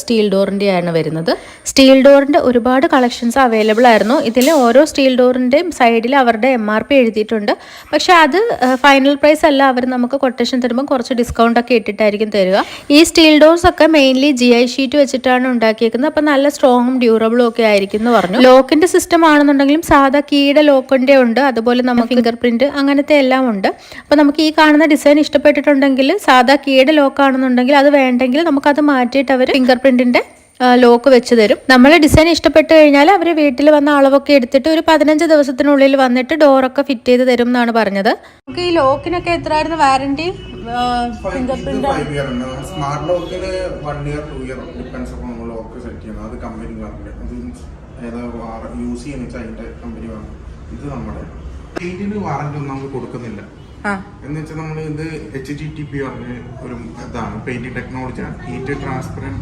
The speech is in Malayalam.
സ്റ്റീൽ ഡോറിൻ്റെയാണ് വരുന്നത്. സ്റ്റീൽ ഡോറിൻ്റെ ഒരുപാട് കളക്ഷൻസ് അവൈലബിൾ ആയിരുന്നു. ഇതിൽ ഓരോ സ്റ്റീൽ ഡോറിൻ്റെയും സൈഡിൽ അവരുടെ MRP എഴുതിയിട്ടുണ്ട്. പക്ഷേ അത് ഫൈനൽ പ്രൈസ് അല്ല, അവർ നമുക്ക് കൊട്ടേഷൻ തരുമ്പോൾ കുറച്ച് ഡിസ്കൗണ്ട് ഒക്കെ ഇട്ടിട്ടായിരിക്കും തരിക. ഈ സ്റ്റീൽ ഡോർസ് ഒക്കെ മെയിൻലി GI ഷീറ്റ് വെച്ചിട്ടാണ് ഉണ്ടാക്കിയേക്കുന്നത്. അപ്പോൾ നല്ല സ്ട്രോങ്ങും ഡ്യൂറബിളും ഒക്കെ ആയിരിക്കും എന്ന് പറഞ്ഞു. ലോക്കിൻ്റെ സിസ്റ്റം ആണെന്നുണ്ടെങ്കിലും സാധാ കീയുടെ ലോക്കിൻ്റെ ഉണ്ട്, അതുപോലെ നമുക്ക് ഫിംഗർ പ്രിൻറ്റ് അങ്ങനത്തെ എല്ലാം ഉണ്ട്. അപ്പോൾ നമുക്ക് ഈ കാണുന്ന ഡിസൈൻ ഇഷ്ടപ്പെട്ടിട്ടുണ്ടെങ്കിൽ സാധാ കീയുടെ ലോക്ക് ആണെന്നുണ്ടെങ്കിൽ അത് വേണ്ടെങ്കിൽ നമുക്കത് മാറ്റിയിട്ട് അവർ ഫിംഗർ പ്രിന്റിന്റെ ലോക്ക് വെച്ച് തരും. നമ്മൾ ഡിസൈൻ ഇഷ്ടപ്പെട്ട് കഴിഞ്ഞാൽ അവർ വീട്ടിൽ വന്ന അളവൊക്കെ എടുത്തിട്ട് ഒരു 15 ദിവസത്തിനുള്ളിൽ വന്നിട്ട് ഡോറൊക്കെ ഫിറ്റ് ചെയ്ത് തരും എന്നാണ് പറഞ്ഞത്. നമുക്ക് ഈ ലോക്കിനൊക്കെ എത്രയായിരുന്നു വാറന്റി? ഫിംഗർ പ്രിന്റ് സ്മാർട്ട് ലോക്കിന് 1 ഇയർ 2 ഇയർ ഡിപെൻഡ്സ് അപ്പോൾ നമ്മൾ ലോക്ക് സെറ്റ് ചെയ്യുന്നത്. അത് കമ്പനി വാറന്റി, അത് ഏതാ യൂസ് ചെയ്യുന്ന വെച്ചാൽ അതിന്റെ കമ്പനി വാറന്റി. ഇത് നമ്മുടെ പെയിന്റിന് വാറന്റി ഒന്നും നമുക്ക് കൊടുക്കുന്നില്ല. എന്ന് വെച്ചാൽ നമ്മൾ ഇത് HTTP പറഞ്ഞ ഒരു ഇതാണ്, പെയിന്റിംഗ് ടെക്നോളജിയാണ്. Heat transparent